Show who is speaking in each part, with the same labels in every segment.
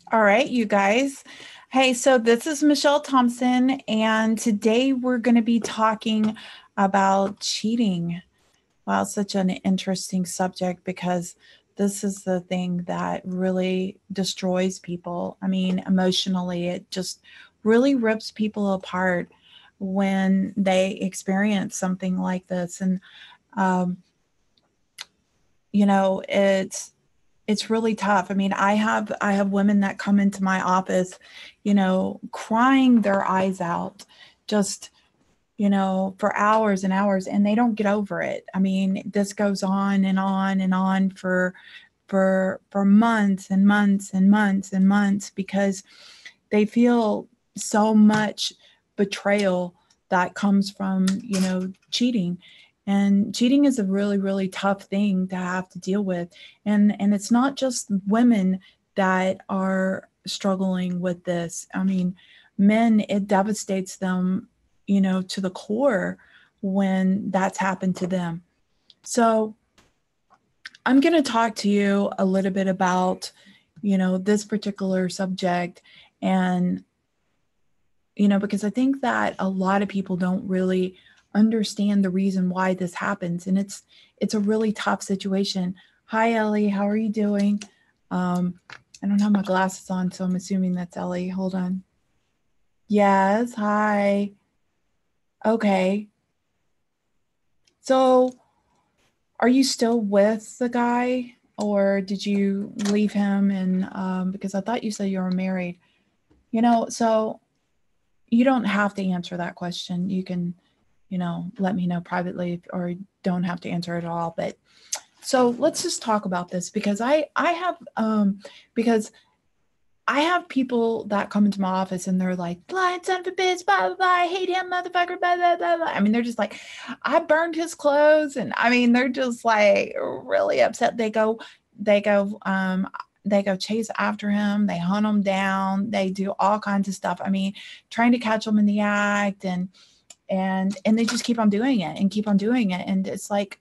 Speaker 1: All right, you guys. Hey, so this is Michelle Thompson, and today we're going to be talking about cheating. Wow, such an interesting subject because this is the thing that really destroys people. I mean, emotionally, it just really rips people apart when they experience something like this. And, um, it's really tough. I mean, I have women that come into my office, crying their eyes out, just for hours and hours, and they don't get over it. I mean, this goes on and on and on for months and months and months and months because they feel so much betrayal that comes from, cheating. And cheating is a really, really tough thing to have to deal with. And it's not just women that are struggling with this. I mean, men, it devastates them, to the core when that's happened to them. So I'm going to talk to you a little bit about, this particular subject. And because I think that a lot of people don't really understand the reason why this happens, and it's a really tough situation. Hi, Ellie, how are you doing? I don't have my glasses on, so I'm assuming that's Ellie. Hold on. Yes, hi. Okay. So, are you still with the guy, or did you leave him? And because I thought you said you were married. So you don't have to answer that question. You can, let me know privately or don't have to answer it at all. But so let's just talk about this because because I have people that come into my office and they're like, blind son of a bitch, blah, blah, blah, I hate him, motherfucker, blah, blah, blah, blah. I mean, they're just like, I burned his clothes. And I mean, they're just like really upset. They go, they go chase after him. They hunt him down. They do all kinds of stuff. I mean, trying to catch him in the act and they just keep on doing it and keep on doing it. And it's like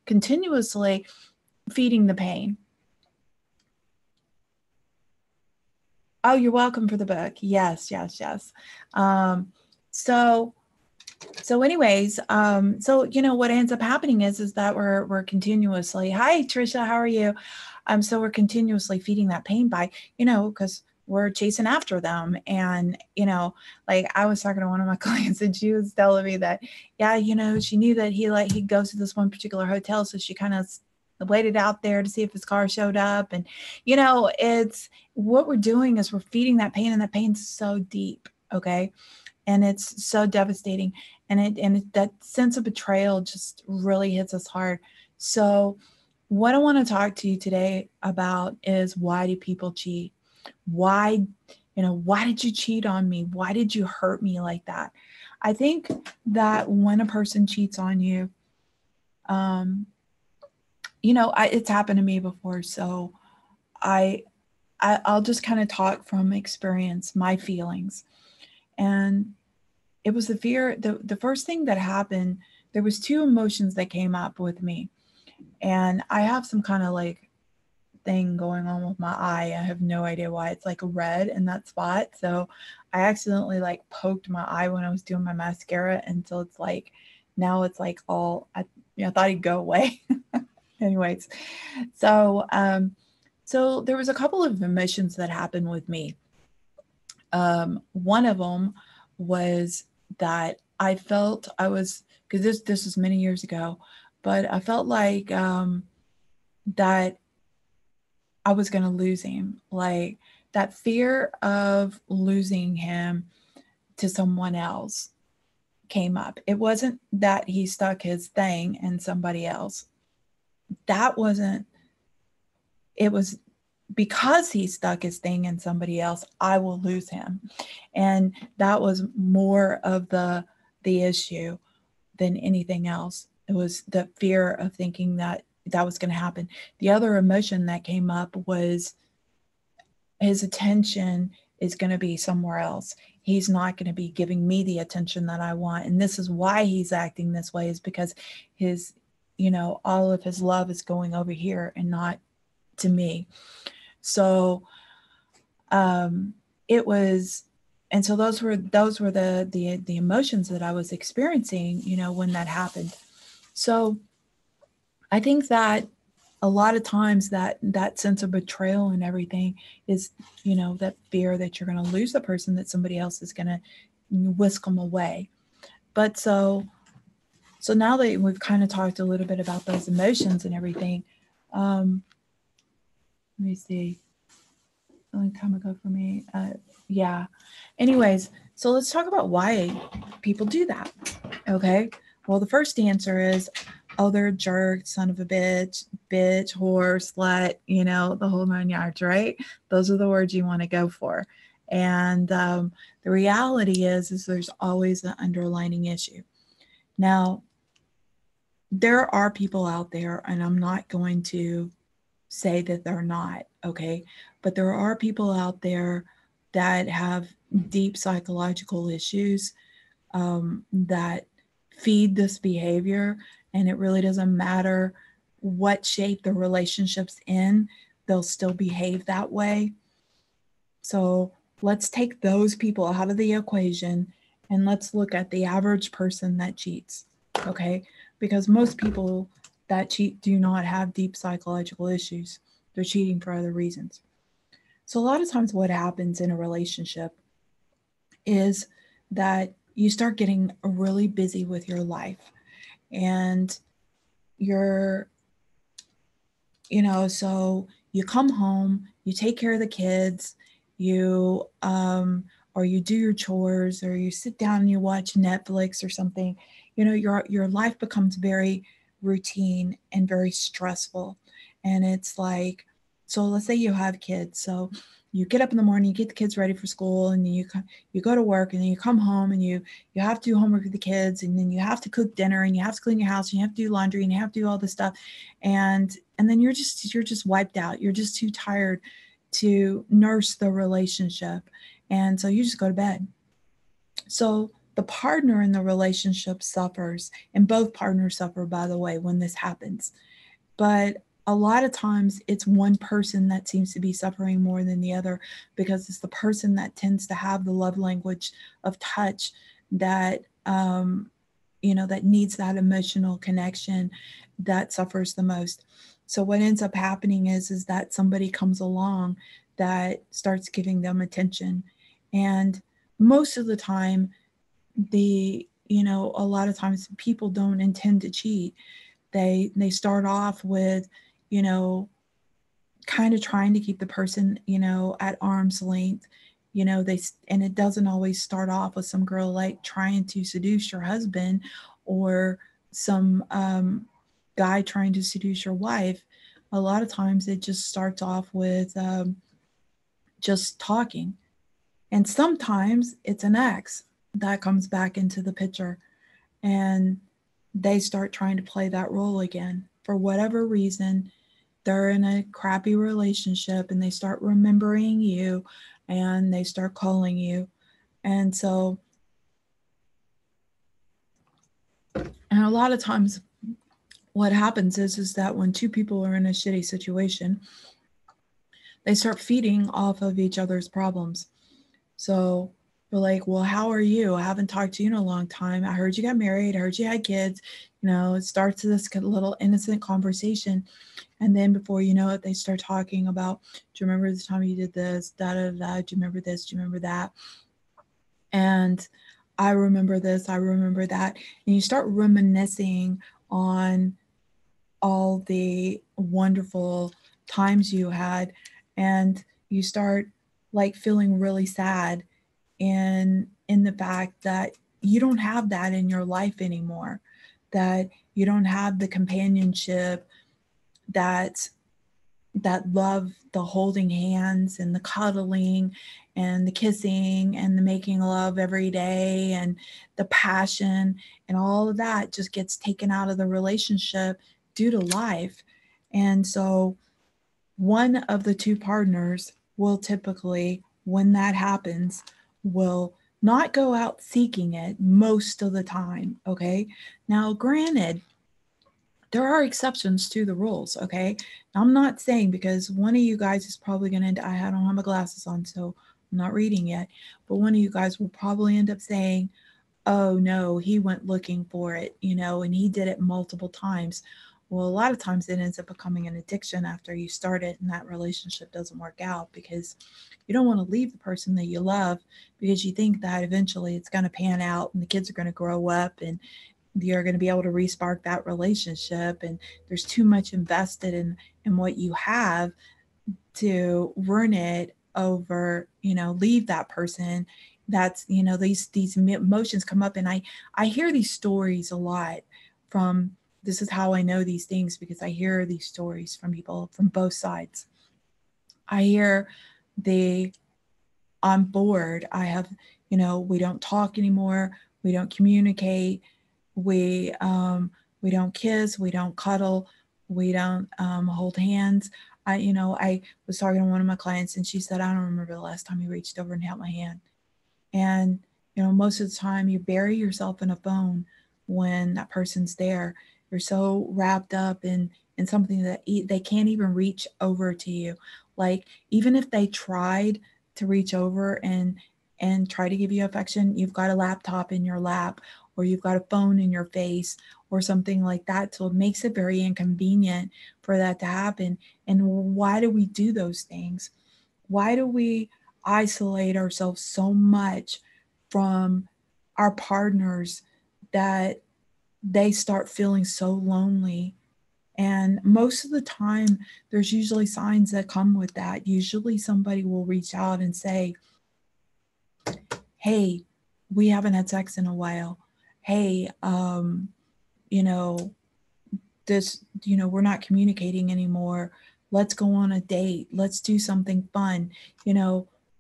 Speaker 1: continuously feeding the pain. Oh, you're welcome for the book. Yes, yes, yes. Um, so anyways, so what ends up happening is that we're continuously, hi Trisha, how are you? So we're continuously feeding that pain by, because we're chasing after them. And, like I was talking to one of my clients and she was telling me that, yeah, she knew that he goes to this one particular hotel. So she kind of waited out there to see if his car showed up. And, it's what we're doing is we're feeding that pain, and that pain's so deep. Okay. And it's so devastating. That sense of betrayal just really hits us hard. So what I want to talk to you today about is, why do people cheat? Why, why did you cheat on me? Why did you hurt me like that? I think that when a person cheats on you, um, it's happened to me before. So I, I'll just kind of talk from experience, my feelings. And it was the fear. The first thing that happened, there was two emotions that came up with me. And I have some kind of like thing going on with my eye. I have no idea why. It's like red in that spot. So I accidentally like poked my eye when I was doing my mascara until it's like, now it's like all, I thought he'd go away. Anyways, so so there was a couple of emotions that happened with me. One of them was that I felt I was, because this was many years ago, but I felt like that I was going to lose him. Like that fear of losing him to someone else came up. It wasn't that he stuck his thing in somebody else. That wasn't, it was because he stuck his thing in somebody else, I will lose him. And that was more of the issue than anything else. It was the fear of thinking that that was going to happen. The other emotion that came up was his attention is going to be somewhere else. He's not going to be giving me the attention that I want. And this is why he's acting this way, is because his, all of his love is going over here and not to me. So it was, and so those were the emotions that I was experiencing, you know, when that happened. So I think that a lot of times that sense of betrayal and everything is, you know, that fear that you're going to lose the person, that somebody else is going to whisk them away. But so now that we've kind of talked a little bit about those emotions and everything, let me see, a long time ago for me. Yeah. Anyways, so let's talk about why people do that. Okay. Well, the first answer is, oh, they're a jerk, son of a bitch, bitch, whore, slut, you know, the whole 9 yards, right? Those are the words you want to go for. And the reality is there's always an underlining issue. Now, there are people out there, and I'm not going to say that they're not, okay? But there are people out there that have deep psychological issues that feed this behavior, and it really doesn't matter what shape the relationship's in, they'll still behave that way. So let's take those people out of the equation and let's look at the average person that cheats, okay? Because most people that cheat do not have deep psychological issues. They're cheating for other reasons. So a lot of times what happens in a relationship is that you start getting really busy with your life, and you're, you know, so you come home, you take care of the kids, you or you do your chores, or you sit down and you watch Netflix or something. You know, your life becomes very routine and very stressful. And it's like, so let's say you have kids, so you get up in the morning, you get the kids ready for school, and then you go to work, and then you come home, and you have to do homework with the kids, and then you have to cook dinner, and you have to clean your house, and you have to do laundry, and you have to do all this stuff, and then you're just wiped out. You're just too tired to nurse the relationship, and so you just go to bed. So the partner in the relationship suffers, and both partners suffer, by the way, when this happens. But a lot of times it's one person that seems to be suffering more than the other, because it's the person that tends to have the love language of touch that you know, that needs that emotional connection, that suffers the most. So what ends up happening is that somebody comes along that starts giving them attention, and most of the time, you know, a lot of times people don't intend to cheat. They start off with, you know, kind of trying to keep the person, you know, at arm's length. You know, and it doesn't always start off with some girl like trying to seduce your husband, or some guy trying to seduce your wife. A lot of times it just starts off with just talking. And sometimes it's an ex that comes back into the picture, and they start trying to play that role again. For whatever reason, they're in a crappy relationship, and they start remembering you, and they start calling you. And so, and a lot of times what happens is that when two people are in a shitty situation, they start feeding off of each other's problems. So we're like, well, how are you? I haven't talked to you in a long time. I heard you got married. I heard you had kids. You know, it starts this little innocent conversation. And then before you know it, they start talking about, do you remember the time you did this? Da, da, da, da. Do you remember this? Do you remember that? And I remember this. I remember that. And you start reminiscing on all the wonderful times you had. And you start like feeling really sad in the fact that you don't have that in your life anymore, that you don't have the companionship, that love, the holding hands and the cuddling and the kissing and the making love every day, and the passion, and all of that just gets taken out of the relationship due to life. And so one of the two partners will typically, when that happens, will not go out seeking it most of the time. Okay. Now, granted, there are exceptions to the rules. Okay. I'm not saying, because one of you guys is probably going to, I don't have my glasses on, so I'm not reading yet, but one of you guys will probably end up saying, oh no, he went looking for it, and he did it multiple times. Well, a lot of times it ends up becoming an addiction after you start it and that relationship doesn't work out, because you don't want to leave the person that you love, because you think that eventually it's going to pan out and the kids are going to grow up and you're going to be able to respark that relationship, and there's too much invested in what you have to ruin it over, leave that person. That's, these emotions come up, and I hear these stories a lot from, this is how I know these things, because I hear these stories from people from both sides. I hear the, I'm bored, I have, we don't talk anymore, we don't communicate, we don't kiss, we don't cuddle, we don't hold hands. I was talking to one of my clients and she said, I don't remember the last time you reached over and held my hand. And most of the time you bury yourself in a phone when that person's there. You're so wrapped up in something that they can't even reach over to you. Like, even if they tried to reach over and try to give you affection, you've got a laptop in your lap, or you've got a phone in your face, or something like that. So it makes it very inconvenient for that to happen. And why do we do those things? Why do we isolate ourselves so much from our partners that they start feeling so lonely? And most of the time, there's usually signs that come with that. Usually somebody will reach out and say, hey, we haven't had sex in a while. Hey, you know, we're not communicating anymore. Let's go on a date. Let's do something fun.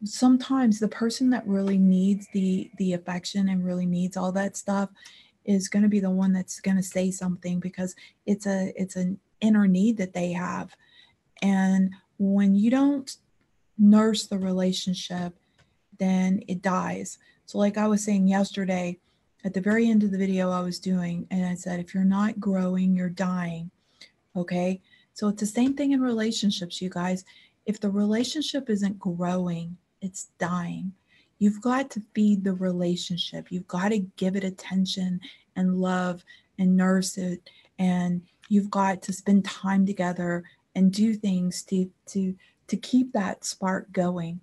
Speaker 1: Sometimes the person that really needs the affection and really needs all that stuff is going to be the one that's going to say something, because it's an inner need that they have. And when you don't nurse the relationship, then it dies. So like I was saying yesterday, at the very end of the video I was doing, and I said, if you're not growing, you're dying. Okay. So it's the same thing in relationships, you guys. If the relationship isn't growing, it's dying. You've got to feed the relationship. You've got to give it attention and love and nurse it. And you've got to spend time together and do things to keep that spark going.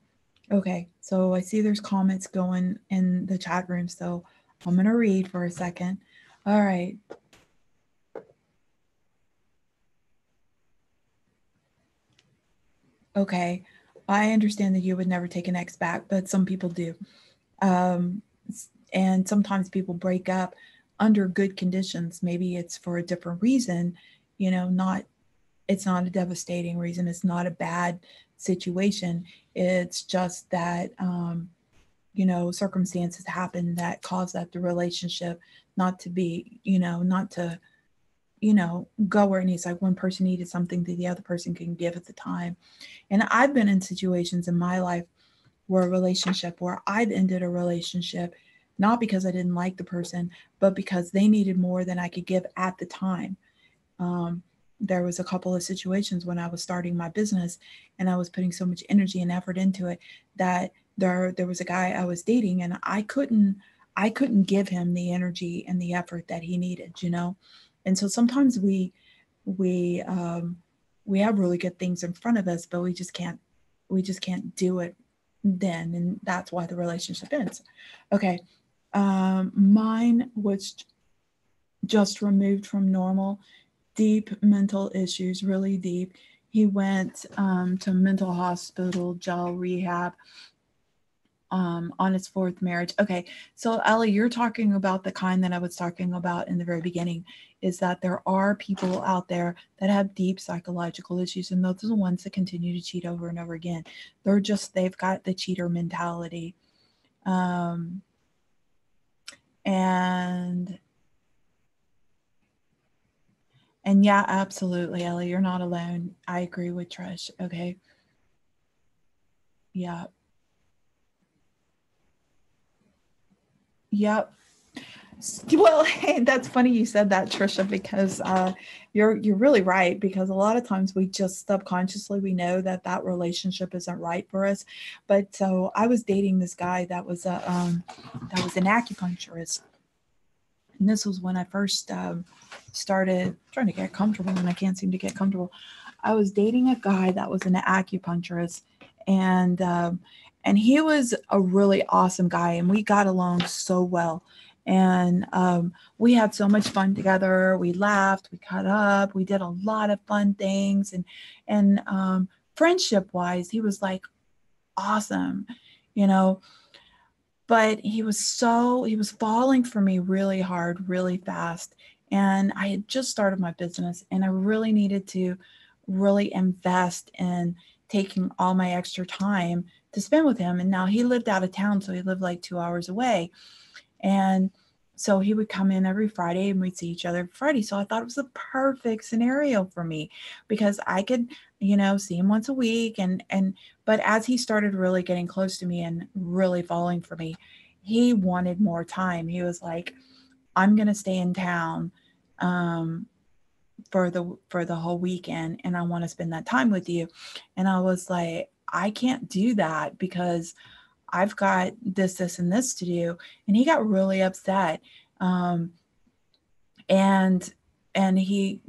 Speaker 1: Okay, so I see there's comments going in the chat room, so I'm going to read for a second. All right. Okay, I understand that you would never take an ex back, but some people do. And sometimes people break up under good conditions. Maybe it's for a different reason, it's not a devastating reason. It's not a bad situation. It's just that, circumstances happen that cause that the relationship not to be, not to, go where it needs. Like, one person needed something that the other person can give at the time. And I've been in situations in my life where I've ended a relationship, not because I didn't like the person, but because they needed more than I could give at the time. There was a couple of situations when I was starting my business and I was putting so much energy and effort into it that there was a guy I was dating, and I couldn't give him the energy and the effort that he needed, And so sometimes we have really good things in front of us, but we just can't do it then, and that's why the relationship ends. Okay. Mine was just removed from normal, deep mental issues, really deep. He went to mental hospital, jail, rehab, on his fourth marriage. Okay, so Ellie, you're talking about the kind that I was talking about in the very beginning, is that there are people out there that have deep psychological issues, and those are the ones that continue to cheat over and over again. They've got the cheater mentality. And yeah, absolutely, Ellie, you're not alone. I agree with Trish. Okay. Yeah. Yep. Well, that's funny you said that, Trisha, because you're really right. Because a lot of times we just subconsciously we know that that relationship isn't right for us. But so I was dating this guy that was an acupuncturist, and this was when I first started trying to get comfortable, and I can't seem to get comfortable. I was dating a guy that was an acupuncturist, and um, and he was a really awesome guy, and we got along so well. And we had so much fun together. We laughed, we cut up, we did a lot of fun things, and friendship wise, he was like awesome, you know. But he was falling for me really hard, really fast. And I had just started my business, and I really needed to really invest in taking all my extra time to spend with him. And now he lived out of town, so he lived like 2 hours away. And so he would come in every Friday and we'd see each other every Friday. So I thought it was the perfect scenario for me because I could, see him once a week. But as he started really getting close to me and really falling for me, he wanted more time. He was like, I'm going to stay in town um, for the whole weekend, and I want to spend that time with you. And I was like, I can't do that because I've got this, and this to do. And he got really upset. Um, and and he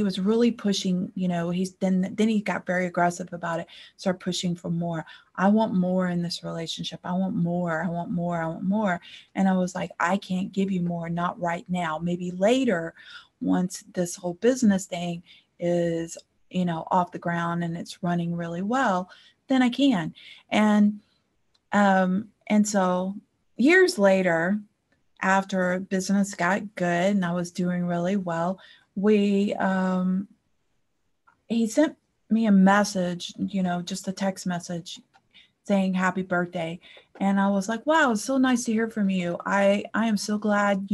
Speaker 1: was really pushing, he's then he got very aggressive about it, start pushing for more. I want more in this relationship. I want more. I want more. I want more. And I was like, I can't give you more, not right now. Maybe later, once this whole business thing is, off the ground and it's running really well, then I can. And so years later, after business got good and I was doing really well, we he sent me a message, just a text message saying happy birthday. And I was like, wow, it's so nice to hear from you. I am so glad,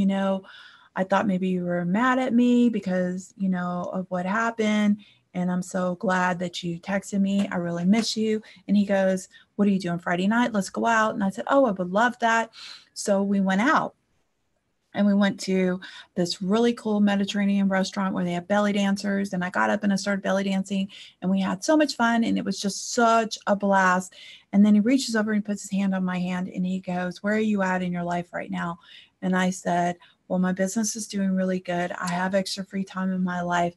Speaker 1: I thought maybe you were mad at me because, of what happened. And I'm so glad that you texted me. I really miss you. And he goes, what are you doing Friday night? Let's go out. And I said, oh, I would love that. So we went out. And we went to this really cool Mediterranean restaurant where they have belly dancers. And I got up and I started belly dancing, and we had so much fun. And it was just such a blast. And then he reaches over and puts his hand on my hand and he goes, where are you at in your life right now? And I said, well, my business is doing really good. I have extra free time in my life,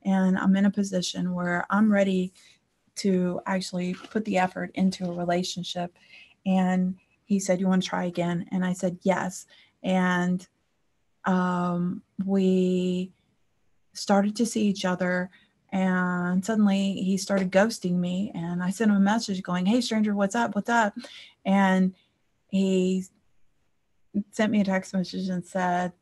Speaker 1: and I'm in a position where I'm ready to actually put the effort into a relationship. And he said, you want to try again? And I said, yes. And we started to see each other, and suddenly he started ghosting me, and I sent him a message going, hey stranger, what's up, and he sent me a text message and said,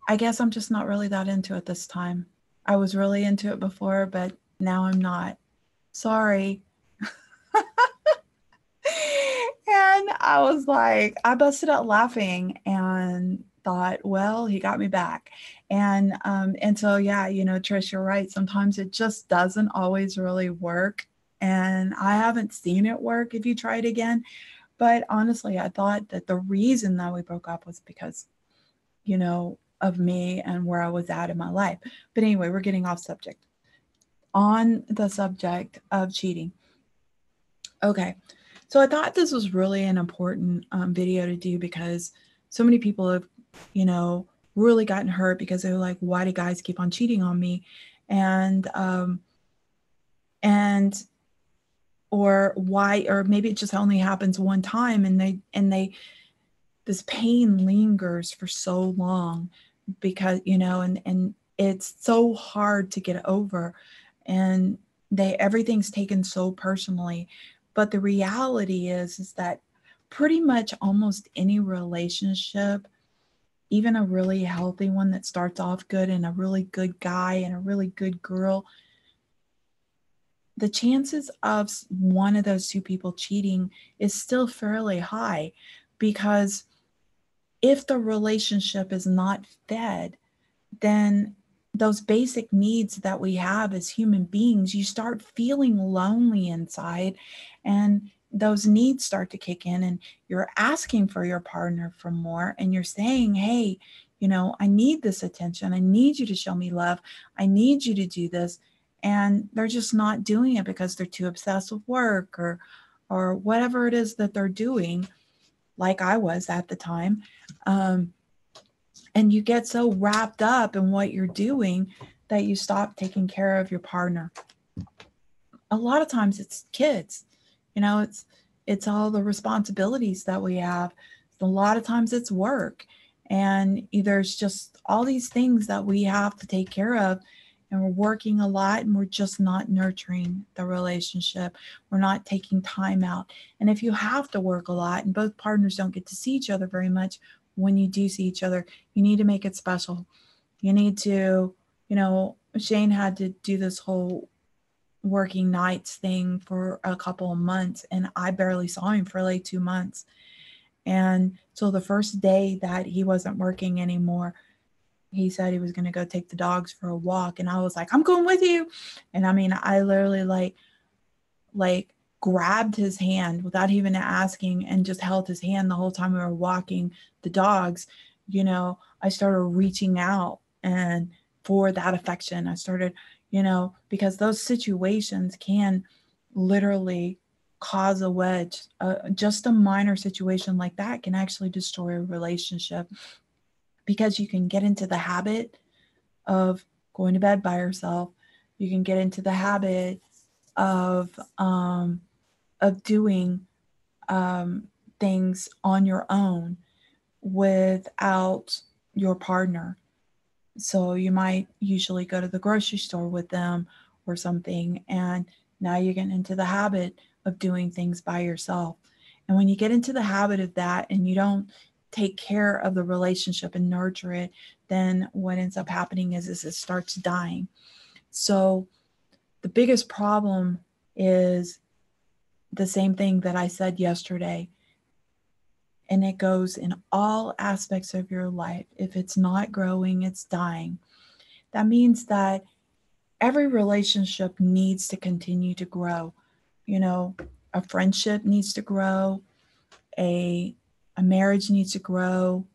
Speaker 1: I guess I'm just not really that into it this time. I was really into it before, but now I'm not. Sorry. And I was like, I busted out laughing and thought, well, he got me back. And so yeah, Trish, you're right. Sometimes it just doesn't always really work. And I haven't seen it work if you try it again. But honestly, I thought that the reason that we broke up was because, of me and where I was at in my life. But anyway, we're getting off subject. On the subject of cheating. Okay. So I thought this was really an important video to do because so many people have, really gotten hurt because they're like, why do guys keep on cheating on me? And or why, or maybe it just only happens one time, and this pain lingers for so long because, and it's so hard to get over, and everything's taken so personally. But the reality is that pretty much almost any relationship, even a really healthy one that starts off good and a really good guy and a really good girl, the chances of one of those two people cheating is still fairly high, because if the relationship is not fed, then those basic needs that we have as human beings, you start feeling lonely inside, and those needs start to kick in, and you're asking for your partner for more, and you're saying, hey, I need this attention. I need you to show me love. I need you to do this. And they're just not doing it because they're too obsessed with work or whatever it is that they're doing, like I was at the time. And you get so wrapped up in what you're doing that you stop taking care of your partner. A lot of times it's kids, it's all the responsibilities that we have. A lot of times it's work, and there's just all these things that we have to take care of, and we're working a lot, and we're just not nurturing the relationship. We're not taking time out. And if you have to work a lot and both partners don't get to see each other very much, when you do see each other, you need to make it special. You need to, Shane had to do this whole working nights thing for a couple of months, and I barely saw him for like 2 months. And so the first day that he wasn't working anymore, he said he was going to go take the dogs for a walk, and I was like, I'm going with you. And I mean, I literally like grabbed his hand without even asking and just held his hand the whole time we were walking the dogs. I started reaching out and for that affection. I started, because those situations can literally cause a wedge. Just a minor situation like that can actually destroy a relationship, because you can get into the habit of going to bed by yourself. You can get into the habit of doing things on your own without your partner. So you might usually go to the grocery store with them or something, and now you're getting into the habit of doing things by yourself. And when you get into the habit of that and you don't take care of the relationship and nurture it, then what ends up happening is it starts dying. So the biggest problem is the same thing that I said yesterday. And it goes in all aspects of your life. If it's not growing, it's dying. That means that every relationship needs to continue to grow. A friendship needs to grow, a marriage needs to grow,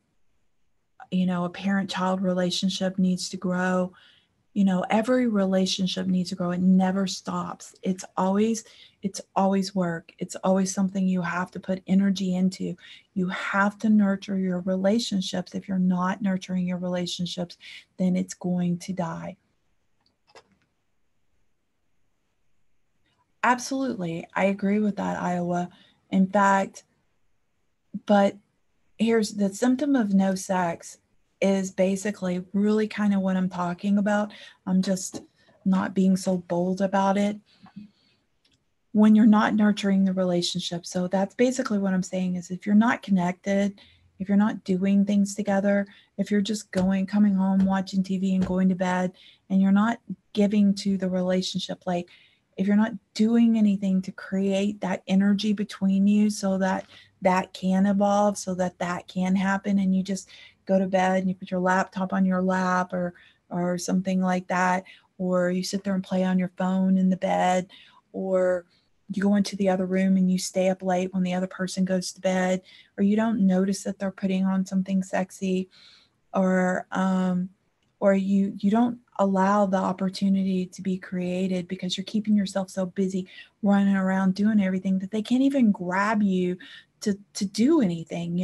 Speaker 1: a parent-child relationship needs to grow. Every relationship needs to grow. It never stops. It's always work. It's always something you have to put energy into. You have to nurture your relationships. If you're not nurturing your relationships, then it's going to die. Absolutely. I agree with that, Iowa. In fact, but here's the symptom of no sex is basically really kind of what I'm talking about. I'm just not being so bold about it. When you're not nurturing the relationship. So that's basically what I'm saying is, if you're not connected, if you're not doing things together, if you're just coming home, watching TV and going to bed, and you're not giving to the relationship, like if you're not doing anything to create that energy between you so that that can evolve, so that that can happen, and you just go to bed and you put your laptop on your lap or something like that, or you sit there and play on your phone in the bed, or you go into the other room and you stay up late when the other person goes to bed, or you don't notice that they're putting on something sexy, or you don't allow the opportunity to be created because you're keeping yourself so busy running around doing everything that they can't even grab you to do anything.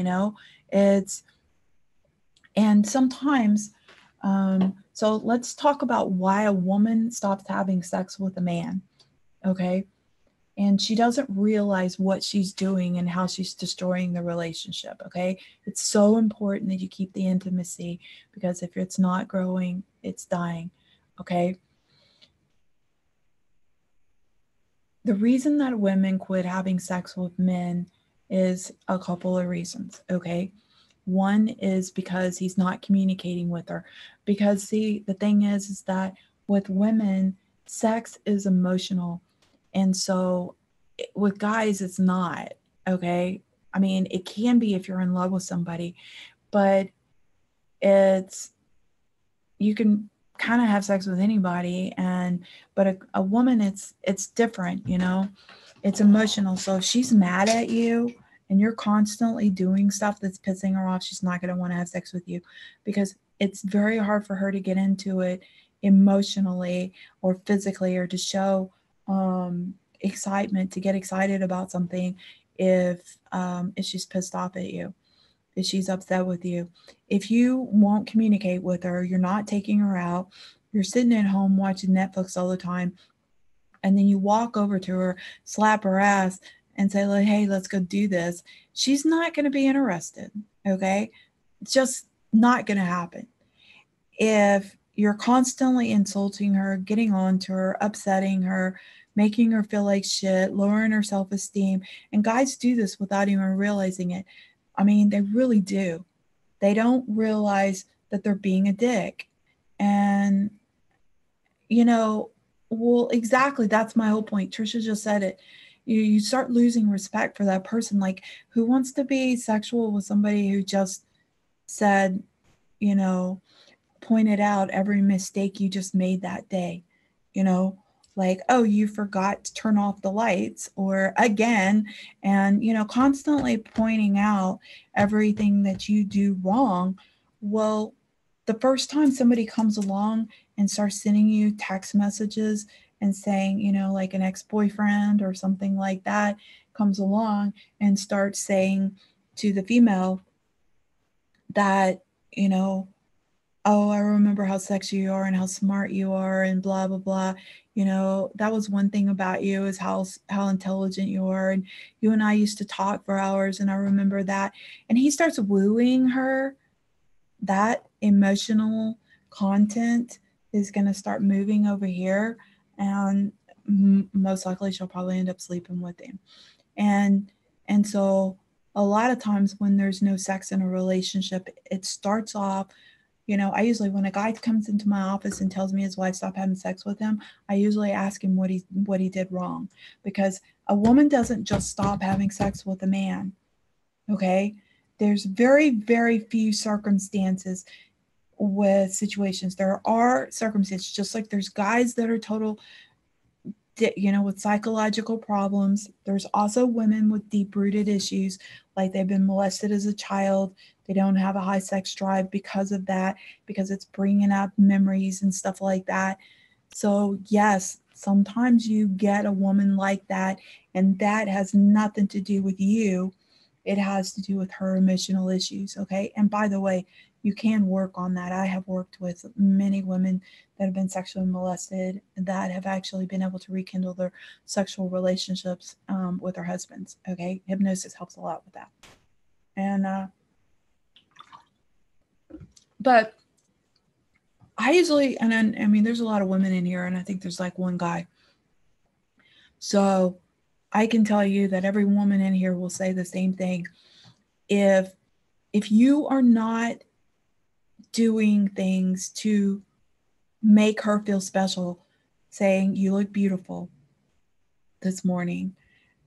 Speaker 1: And sometimes, so let's talk about why a woman stops having sex with a man. Okay. And she doesn't realize what she's doing and how she's destroying the relationship. Okay. It's so important that you keep the intimacy, because if it's not growing, it's dying. Okay. The reason that women quit having sex with men is a couple of reasons. Okay. One is because he's not communicating with her. Because see, the thing is that with women, sex is emotional. And so with guys, it's not. Okay. I mean, it can be if you're in love with somebody, but you can kind of have sex with anybody. But a woman, it's different, It's emotional. So if she's mad at you and you're constantly doing stuff that's pissing her off, she's not going to want to have sex with you, because it's very hard for her to get into it emotionally or physically, or to show excitement, to get excited about something if she's pissed off at you, if she's upset with you. If you won't communicate with her, you're not taking her out, you're sitting at home watching Netflix all the time, and then you walk over to her, slap her ass, and say, like, hey, let's go do this, she's not going to be interested. Okay? It's just not going to happen. If you're constantly insulting her, getting on to her, upsetting her, making her feel like shit, lowering her self-esteem, and guys do this without even realizing it. I mean, they really do. They don't realize that they're being a dick. And, you know, well, exactly. That's my whole point. Trisha just said it. You start losing respect for that person. Like, who wants to be sexual with somebody who just said, you know, pointed out every mistake you just made that day? You know, like, oh, you forgot to turn off the lights, or again, and, you know, constantly pointing out everything that you do wrong. Well, the first time somebody comes along and starts sending you text messages and saying, you know, like an ex-boyfriend or something like that comes along and starts saying to the female that, you know, oh, I remember how sexy you are and how smart you are and blah, blah, blah. You know, that was one thing about you, is how intelligent you are. And you and I used to talk for hours, and I remember that. And he starts wooing her. That emotional content is going to start moving over here. And most likely she'll probably end up sleeping with him. And so a lot of times when there's no sex in a relationship, it starts off, you know, I usually, when a guy comes into my office and tells me his wife stopped having sex with him, I usually ask him what he did wrong, because a woman doesn't just stop having sex with a man. Okay? There's very, very few circumstances with situations. There are circumstances, just like there's guys that are total, you know, with psychological problems. There's also women with deep-rooted issues, like they've been molested as a child. They don't have a high sex drive because of that, because it's bringing up memories and stuff like that. So yes, sometimes you get a woman like that, and that has nothing to do with you. It has to do with her emotional issues. Okay? And by the way, you can work on that. I have worked with many women that have been sexually molested that have actually been able to rekindle their sexual relationships with their husbands. Okay? Hypnosis helps a lot with that. And but I usually, and then, I mean, there's a lot of women in here, and I think there's like one guy. So I can tell you that every woman in here will say the same thing. If you are not doing things to make her feel special, saying you look beautiful this morning,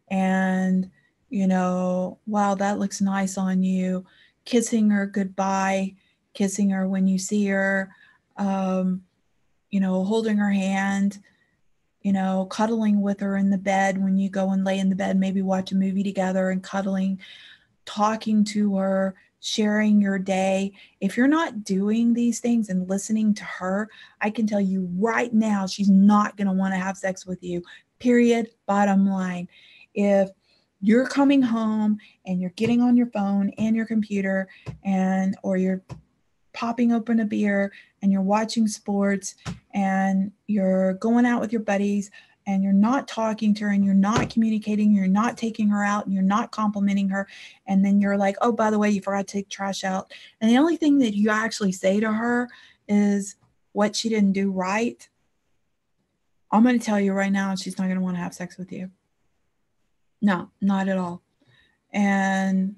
Speaker 1: and, you know, wow, that looks nice on you, kissing her goodbye, kissing her when you see her, you know, holding her hand, you know, cuddling with her in the bed when you go and lay in the bed, maybe watch a movie together and cuddling, talking to her, sharing your day. If you're not doing these things and listening to her, I can tell you right now, she's not going to want to have sex with you. Period. Bottom line. If you're coming home and you're getting on your phone and your computer, and or you're popping open a beer and you're watching sports and you're going out with your buddies and you're not talking to her and you're not communicating, you're not taking her out and you're not complimenting her, and then you're like, oh, by the way, you forgot to take trash out, and the only thing that you actually say to her is what she didn't do right, I'm going to tell you right now, she's not going to want to have sex with you. No, not at all. And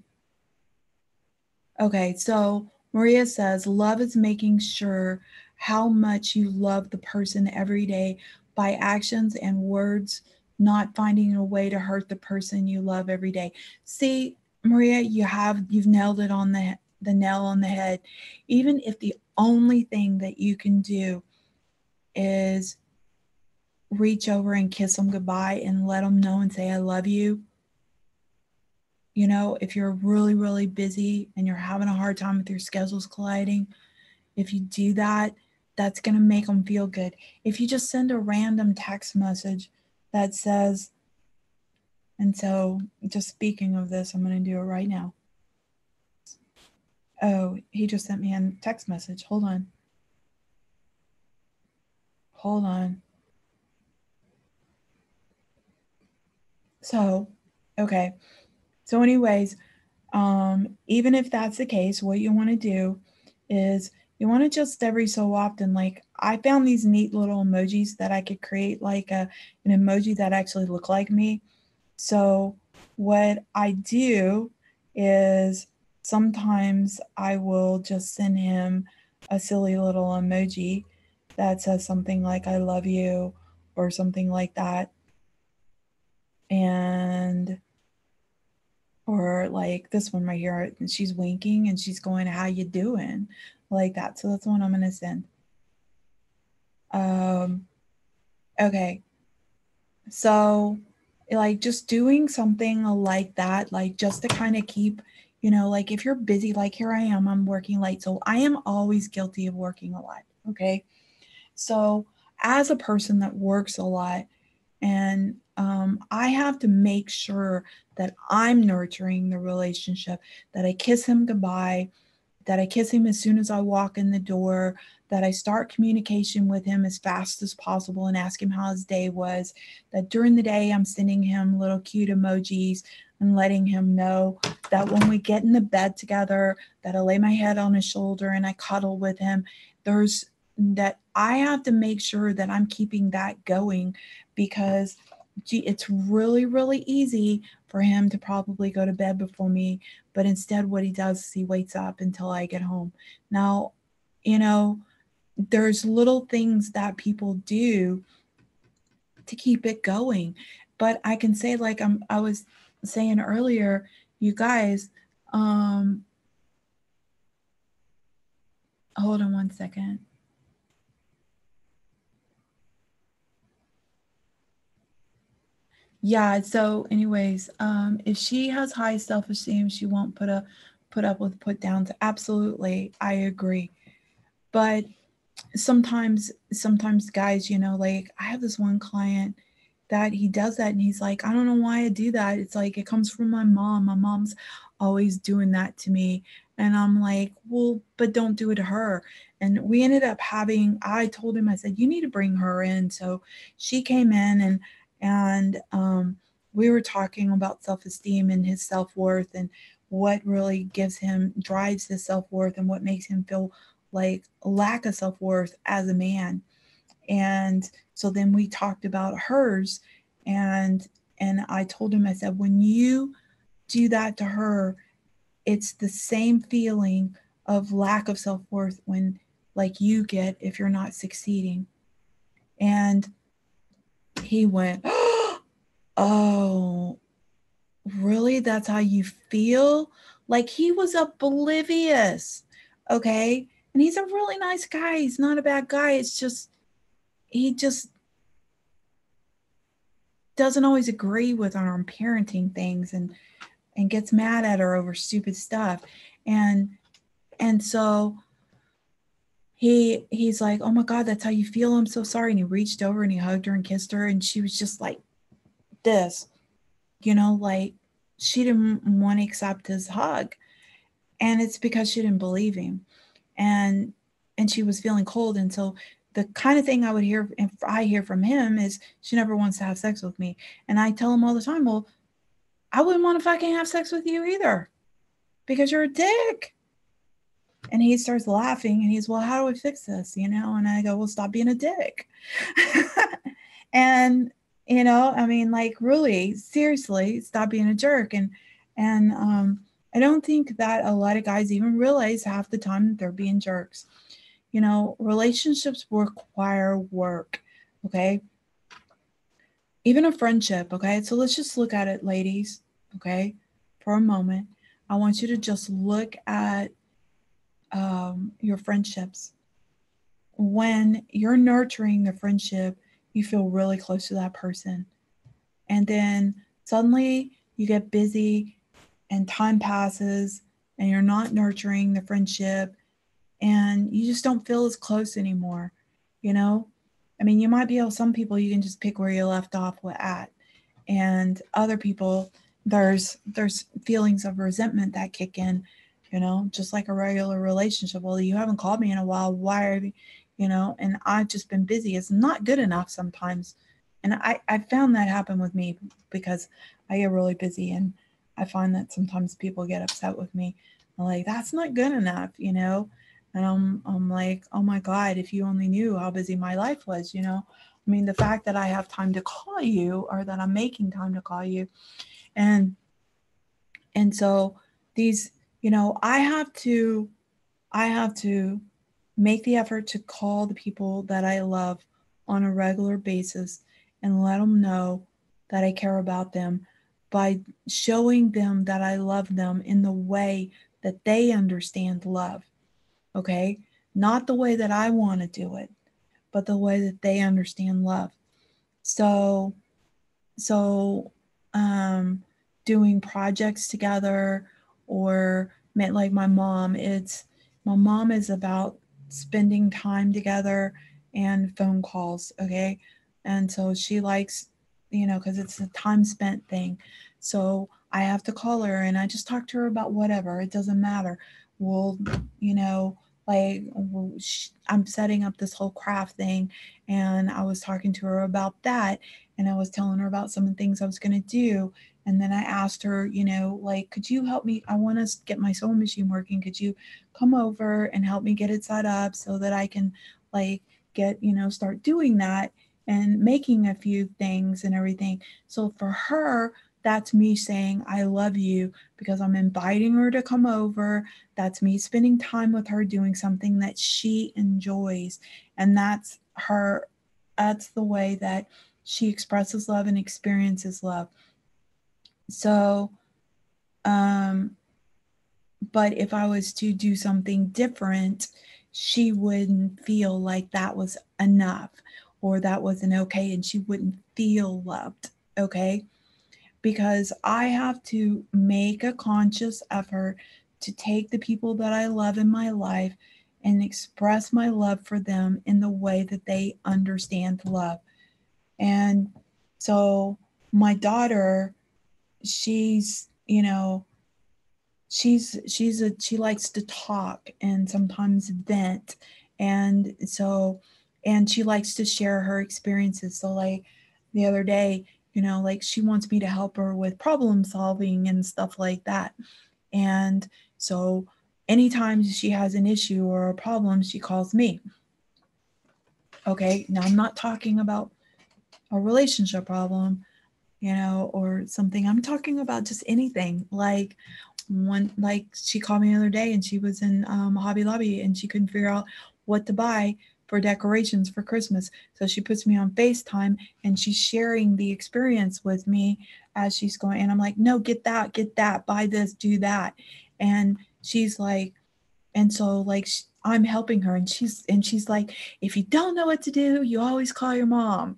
Speaker 1: okay, so Maria says, love is making sure how much you love the person every day by actions and words, not finding a way to hurt the person you love every day. See, Maria, you've nailed it on the nail on the head. Even if the only thing that you can do is reach over and kiss them goodbye and let them know and say, I love you. You know, if you're really, really busy and you're having a hard time with your schedules colliding, if you do that, that's going to make them feel good. If you just send a random text message that says, and so just speaking of this, I'm going to do it right now. Oh, he just sent me a text message. Hold on. Hold on. So, okay. So anyways, even if that's the case, what you want to do is you want to just every so often, like I found these neat little emojis that I could create like an emoji that actually look like me. So what I do is sometimes I will just send him a silly little emoji that says something like I love you or something like that. And or like this one right here, and she's winking and she's going, how you doing, like that. So that's the one I'm going to send. Okay, so like just doing something like that, like just to kind of keep, you know, like if you're busy, like here I am, I'm working late, so I am always guilty of working a lot. Okay, so as a person that works a lot, and I have to make sure that I'm nurturing the relationship, that I kiss him goodbye, that I kiss him as soon as I walk in the door, that I start communication with him as fast as possible and ask him how his day was, that during the day I'm sending him little cute emojis and letting him know that when we get in the bed together, that I lay my head on his shoulder and I cuddle with him. There's that I have to make sure that I'm keeping that going, because it's really, really easy for him to probably go to bed before me, but instead what he does is he waits up until I get home. Now, you know, there's little things that people do to keep it going, but I can say, like I was saying earlier, you guys, hold on one second. Yeah, so anyways, if she has high self-esteem, she won't put up with put downs. Absolutely, I agree. But sometimes guys, you know, like I have this one client that he does that and he's like, I don't know why I do that. It's like it comes from my mom. My mom's always doing that to me. And I'm like, well, but don't do it to her. And we ended up having, I told him, I said, you need to bring her in. So she came in and we were talking about self-esteem and his self-worth and what really gives him, drives his self-worth and what makes him feel like a lack of self-worth as a man. And so then we talked about hers, and I told him, I said, when you do that to her, it's the same feeling of lack of self-worth when like you get if you're not succeeding. And he went, oh, really? That's how you feel? Like he was oblivious. Okay. And he's a really nice guy. He's not a bad guy. It's just, he just doesn't always agree with our parenting things and gets mad at her over stupid stuff. And so he's like, oh my God, that's how you feel. I'm so sorry. And he reached over and he hugged her and kissed her. And she was just like this, you know, like she didn't want to accept his hug. And it's because she didn't believe him. And she was feeling cold. And so the kind of thing I would hear, if I hear from him, is she never wants to have sex with me. And I tell him all the time, well, I wouldn't want to fucking have sex with you either because you're a dick. And he starts laughing and he's, well, how do I fix this? You know? And I go, well, stop being a dick. And, you know, I mean, like really, seriously, stop being a jerk. And I don't think that a lot of guys even realize half the time that they're being jerks. You know, relationships require work. Okay. Even a friendship. Okay. So let's just look at it, ladies. Okay. For a moment, I want you to just look at your friendships. When you're nurturing the friendship, you feel really close to that person. And then suddenly you get busy and time passes and you're not nurturing the friendship and you just don't feel as close anymore, you know? I mean, you might be able, some people you can just pick where you left off at. And other people, there's feelings of resentment that kick in, just like a regular relationship. Well, you haven't called me in a while. Why are you, and I've just been busy. It's not good enough sometimes. And I found that happen with me because I get really busy and I find that sometimes people get upset with me. I'm like, that's not good enough. And I'm like, oh my God, if you only knew how busy my life was. I mean, the fact that I have time to call you or that I'm making time to call you. And so these, I have to make the effort to call the people that I love on a regular basis and let them know that I care about them by showing them that I love them in the way that they understand love. Okay? Not the way that I want to do it, but the way that they understand love. So, so, um, doing projects together or like my mom is about spending time together and phone calls. Okay. And so she likes, because it's a time spent thing. So I have to call her and I just talk to her about whatever. It doesn't matter. We'll, you know, like I'm setting up this whole craft thing and I was talking to her about that and I was telling her about some of the things I was going to do. And then I asked her, like, could you help me? I want to get my sewing machine working. Could you come over and help me get it set up so that I can, like, start doing that and making a few things and everything. So for her, that's me saying, I love you because I'm inviting her to come over. That's me spending time with her doing something that she enjoys. And that's the way that she expresses love and experiences love. So, um, but if I was to do something different, she wouldn't feel like that was enough or that wasn't okay, and she wouldn't feel loved. Okay. Because I have to make a conscious effort to take the people that I love in my life and express my love for them in the way that they understand love. And so my daughter, she's, she likes to talk and sometimes vent. And so, and she likes to share her experiences. So like the other day, like she wants me to help her with problem solving and stuff like that. And so anytime she has an issue or a problem, she calls me. Okay. Now I'm not talking about a relationship problem, or something. I'm talking about just anything. Like she called me the other day and she was in Hobby Lobby and she couldn't figure out what to buy for decorations for Christmas. So she puts me on FaceTime and she's sharing the experience with me as she's going. And I'm like, no, get that, buy this, do that. And she's like, and so like I'm helping her and she's like, if you don't know what to do, you always call your mom.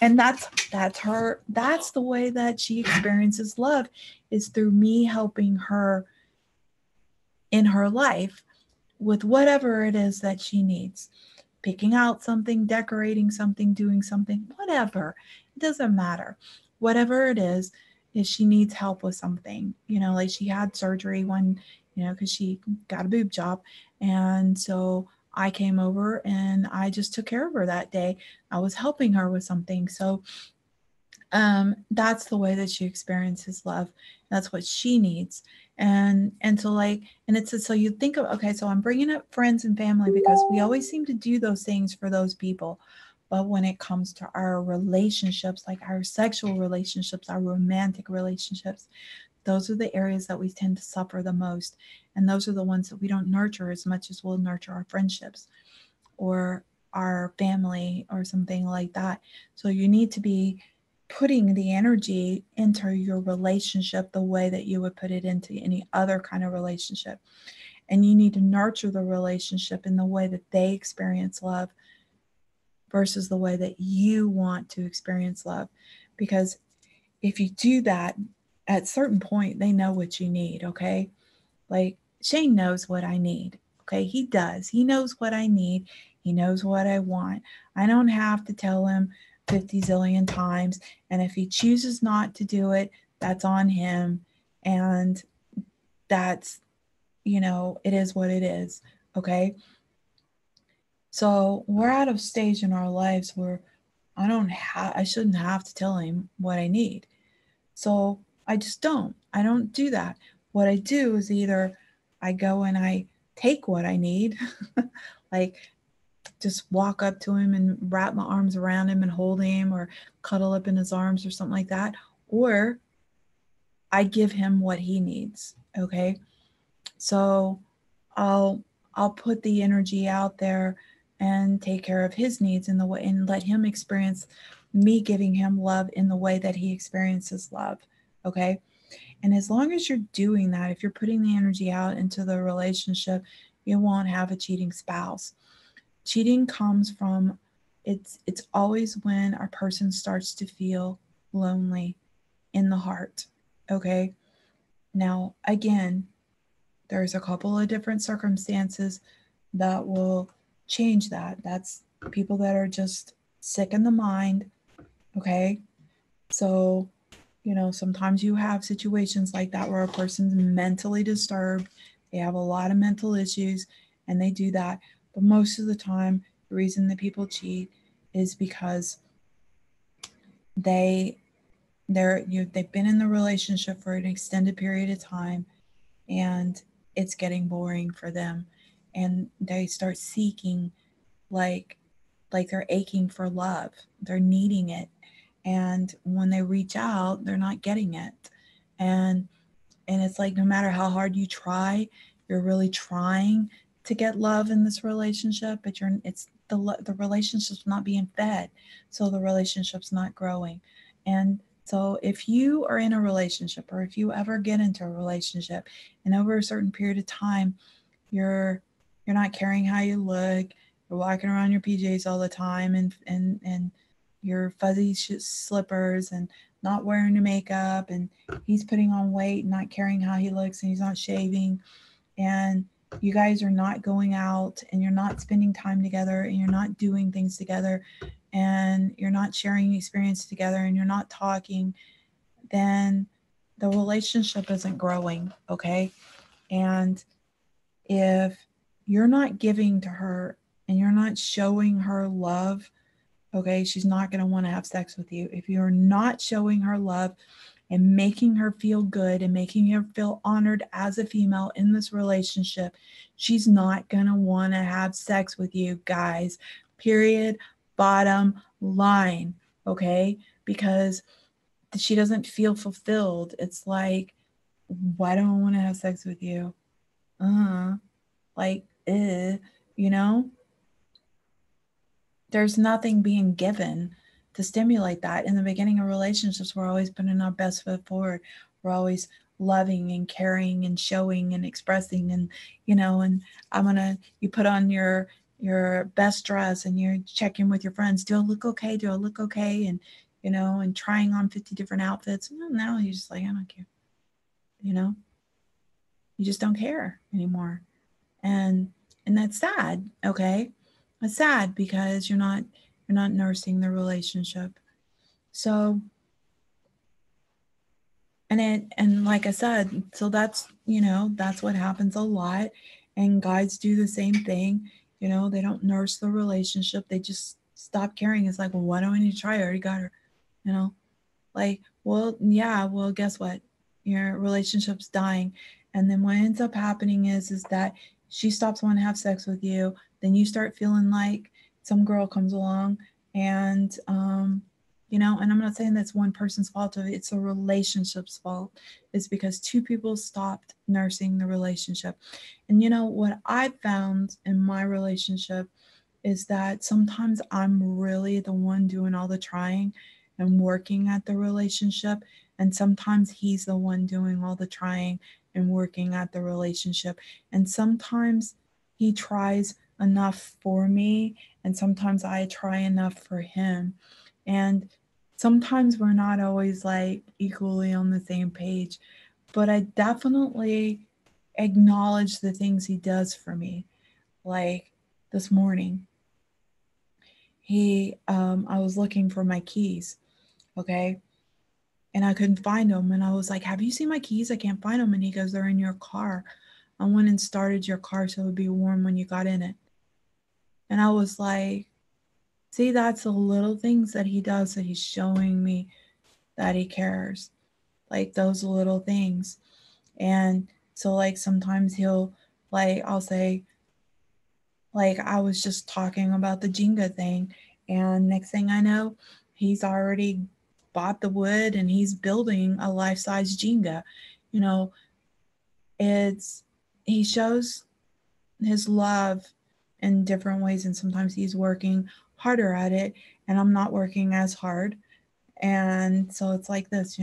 Speaker 1: and that's the way that she experiences love, is through me helping her in her life with whatever it is that she needs, picking out something, decorating something, doing something, whatever. It doesn't matter. Whatever it is she needs help with something. Like she had surgery because she got a boob job. And so I came over and I just took care of her that day. I was helping her with something. So that's the way that she experiences love. That's what she needs. And so like, and it's so you think of, okay, so I'm bringing up friends and family because we always seem to do those things for those people. But when it comes to our relationships, like our sexual relationships, our romantic relationships, those are the areas that we tend to suffer the most. And those are the ones that we don't nurture as much as we'll nurture our friendships or our family or something like that. So you need to be putting the energy into your relationship the way that you would put it into any other kind of relationship. And you need to nurture the relationship in the way that they experience love. versus the way that you want to experience love. Because if you do that, at a certain point, they know what you need, okay? Like Shane knows what I need, okay? He does. He knows what I need. He knows what I want. I don't have to tell him 50 zillion times. And if he chooses not to do it, that's on him. And that's, it is what it is, okay? So we're at a stage in our lives where I shouldn't have to tell him what I need. So I just don't. I don't do that. What I do is either I go and I take what I need, like just walk up to him and wrap my arms around him and hold him or cuddle up in his arms or something like that, or I give him what he needs. Okay. So I'll I'll put the energy out there and take care of his needs in the way and let him experience me giving him love in the way that he experiences love. Okay. And as long as you're doing that, if you're putting the energy out into the relationship, you won't have a cheating spouse. Cheating comes from it's always when a person starts to feel lonely in the heart. Okay? Now, again, there's a couple of different circumstances that will change that. That's people that are just sick in the mind. Okay? So, sometimes you have situations like that where a person's mentally disturbed, they have a lot of mental issues, and they do that. But most of the time, the reason that people cheat is because they they've been in the relationship for an extended period of time, and it's getting boring for them, and they start seeking, like they're aching for love, they're needing it, and when they reach out, they're not getting it, and it's like no matter how hard you try, you're really trying to get love in this relationship, but it's the relationship's not being fed, so the relationship's not growing. And so if you are in a relationship, or if you ever get into a relationship, and over a certain period of time you're not caring how you look, you're walking around your PJs all the time, and your fuzzy slippers, and not wearing your makeup, and he's putting on weight, not caring how he looks, and he's not shaving, and you guys are not going out, and you're not spending time together, and you're not doing things together, and you're not sharing experience together, and you're not talking, then the relationship isn't growing, okay? And if you're not giving to her and you're not showing her love, okay, she's not going to want to have sex with you. If you're not showing her love and making her feel good and making her feel honored as a female in this relationship, she's not going to want to have sex with you, guys. Period. Bottom line. Okay? Because she doesn't feel fulfilled. It's like, why don't I want to have sex with you? Like, you know? There's nothing being given to stimulate that. In the beginning of relationships, we're always putting our best foot forward. We're always loving and caring and showing and expressing, and and you put on your best dress and you're checking with your friends, do I look okay, do I look okay, and and trying on 50 different outfits. Now you're just like, I don't care. You just don't care anymore. And that's sad. Okay, it's sad because you're not nursing the relationship. So and like I said, so that's that's what happens a lot, and guys do the same thing. They don't nurse the relationship, they just stop caring. It's like, well, why do I need to try? I already got her. Like, well, yeah, well, guess what, your relationship's dying. And then what ends up happening is that she stops wanting to have sex with you. Then you start feeling like some girl comes along, and and I'm not saying that's one person's fault of it, it's a relationship's fault. It's because two people stopped nursing the relationship. And what I found in my relationship is that sometimes I'm really the one doing all the trying and working at the relationship, and sometimes he's the one doing all the trying and working at the relationship. And sometimes he tries enough for me, and sometimes I try enough for him. And sometimes we're not always like equally on the same page, but I definitely acknowledge the things he does for me. Like this morning, I was looking for my keys, okay, and I couldn't find them, and I was like, "Have you seen my keys? I can't find them." And he goes, "They're in your car. I went and started your car so it would be warm when you got in it." And I was like, "See, that's the little things that he does, that he's showing me that he cares, like those little things." And so, like, sometimes I'll say, like, I was just talking about the Jenga thing, and next thing I know, he's already bought the wood and he's building a life-size Jenga. You know, he shows his love in different ways, and sometimes he's working harder at it, and I'm not working as hard. And so it's like this,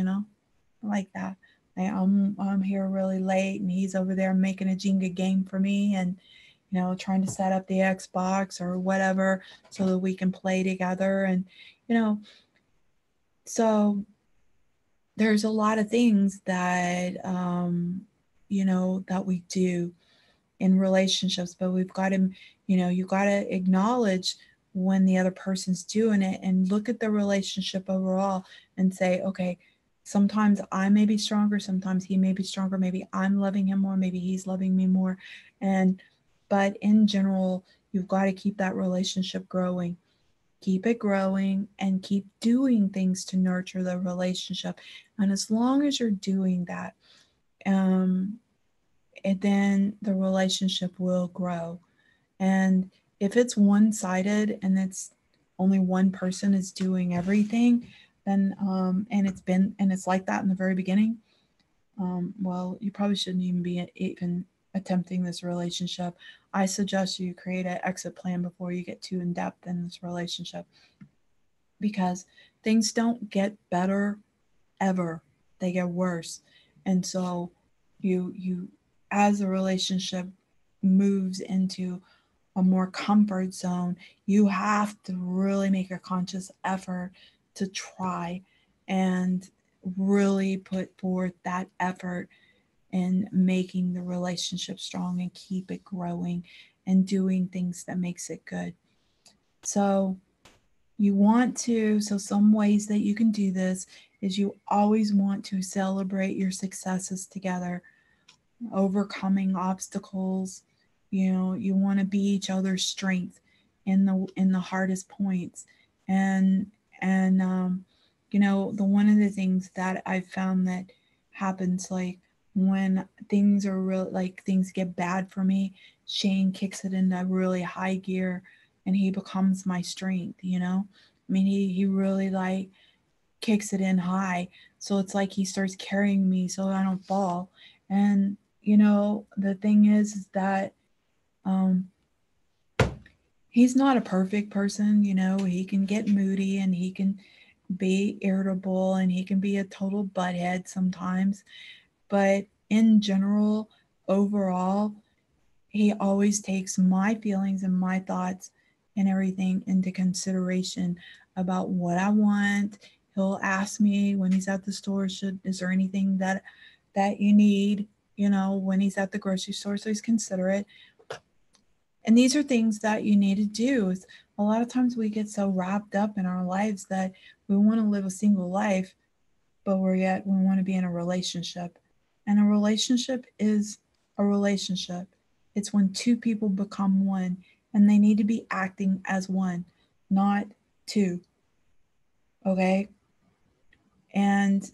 Speaker 1: like that. I'm here really late, and he's over there making a Jenga game for me, and trying to set up the Xbox or whatever so that we can play together. And you know, so there's a lot of things that that we do in relationships, but we've got to, you got to acknowledge when the other person's doing it and look at the relationship overall and say, okay, sometimes I may be stronger, sometimes he may be stronger, maybe I'm loving him more, maybe he's loving me more. But in general, you've got to keep that relationship growing. Keep it growing and keep doing things to nurture the relationship. And as long as you're doing that, and then the relationship will grow. And if it's one-sided and it's only one person is doing everything, then and it's like that in the very beginning, well, you probably shouldn't even attempting this relationship. I suggest you create an exit plan before you get too in depth in this relationship, because things don't get better ever, they get worse. And so you as a relationship moves into a more comfort zone, you have to really make a conscious effort to try and really put forth that effort in making the relationship strong and keep it growing and doing things that makes it good. So some ways that you can do this is you always want to celebrate your successes together, overcoming obstacles. You want to be each other's strength in the hardest points. And and um, the one of the things that I've found that happens, like when things are real, like things get bad for me, Shane kicks it into really high gear and he becomes my strength. I mean, he really like kicks it in high. So it's like he starts carrying me so I don't fall. And the thing is that um he's not a perfect person. He can get moody and he can be irritable and he can be a total butthead sometimes. But in general, overall, he always takes my feelings and my thoughts and everything into consideration about what I want. He'll ask me when he's at the store, is there anything that you need, when he's at the grocery store, so he's considerate. And these are things that you need to do. A lot of times we get so wrapped up in our lives that we want to live a single life, but we want to be in a relationship. And a relationship is a relationship. It's when two people become one, and they need to be acting as one, not two. Okay? And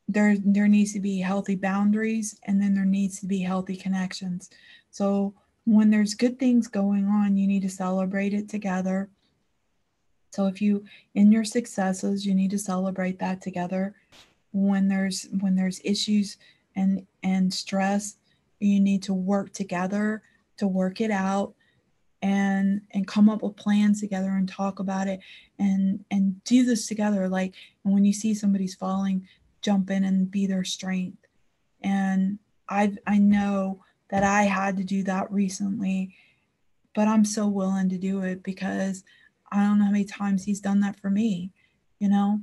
Speaker 1: there needs to be healthy boundaries, and then there needs to be healthy connections. So when there's good things going on, you need to celebrate it together. So if you in your successes, you need to celebrate that together. When there's issues and stress, you need to work together to work it out, and come up with plans together and talk about it, and do this together. Like, and when you see somebody's falling, jump in and be their strength. And I know that I had to do that recently, but I'm so willing to do it because I don't know how many times he's done that for me, you know?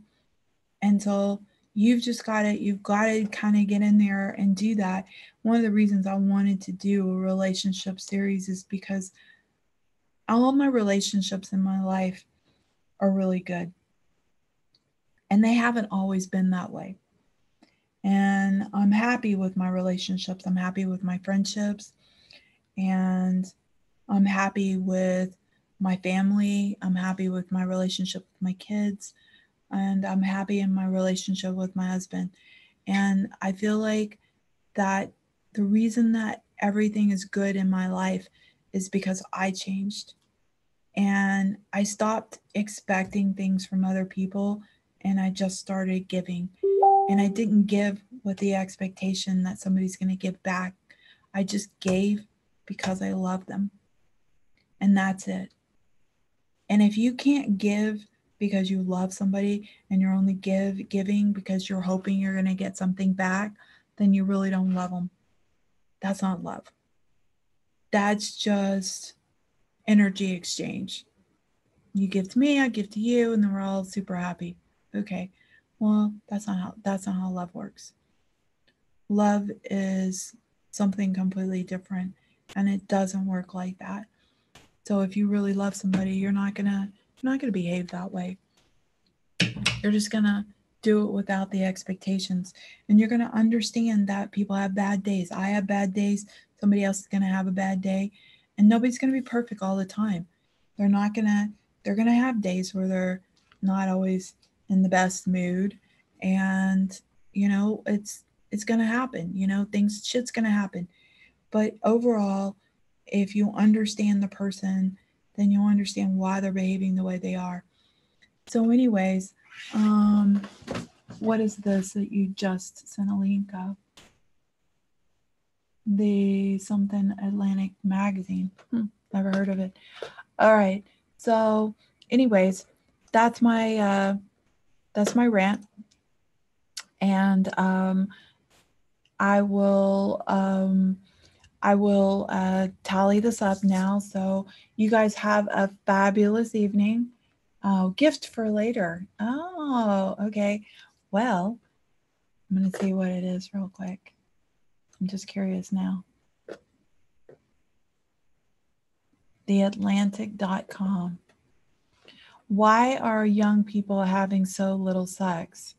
Speaker 1: And so you've got to kind of get in there and do that. One of the reasons I wanted to do a relationship series is because all of my relationships in my life are really good. And they haven't always been that way. And I'm happy with my relationships. I'm happy with my friendships. And I'm happy with my family. I'm happy with my relationship with my kids. And I'm happy in my relationship with my husband. And I feel like that the reason that everything is good in my life is because I changed. And I stopped expecting things from other people and I just started giving. And I didn't give with the expectation that somebody's going to give back. I just gave because I love them. And that's it. And if you can't give because you love somebody and you're only giving because you're hoping you're going to get something back, then you really don't love them. That's not love. That's just energy exchange. You give to me, I give to you, and then we're all super happy. Okay. Well, that's not how love works. Love is something completely different, and it doesn't work like that. So if you really love somebody, you're not gonna behave that way. You're just gonna do it without the expectations, and you're gonna understand that people have bad days. I have bad days. Somebody else is gonna have a bad day, and nobody's gonna be perfect all the time. They're not gonna. They're gonna have days where they're not always in the best mood, and it's gonna happen. Shit's gonna happen. But overall, if you understand the person, then you'll understand why they're behaving the way they are. So, anyways, um, what is this that you just sent a link of? The something Atlantic magazine. Never heard of it. All right. So, anyways, that's my rant, and I will tally this up now. So you guys have a fabulous evening. Oh, gift for later. Oh, okay. Well, I'm going to see what it is real quick. I'm just curious now. TheAtlantic.com. Why are young people having so little sex?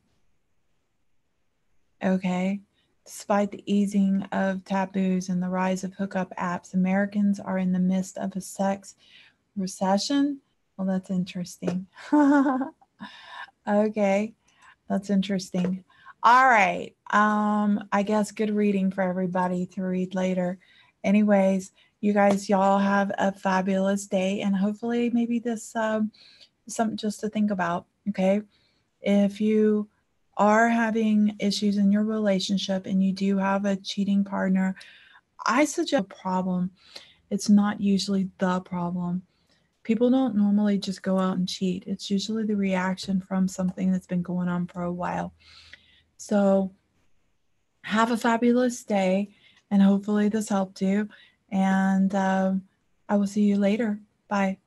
Speaker 1: Okay. Despite the easing of taboos and the rise of hookup apps, Americans are in the midst of a sex recession. Well, that's interesting. Okay. That's interesting. All right. I guess good reading for everybody to read later. Anyways, y'all have a fabulous day, and hopefully maybe this something just to think about. Okay. If you are having issues in your relationship and you do have a cheating partner, I suggest a problem. It's not usually the problem. People don't normally just go out and cheat. It's usually the reaction from something that's been going on for a while. So have a fabulous day, and hopefully this helped you. And I will see you later. Bye.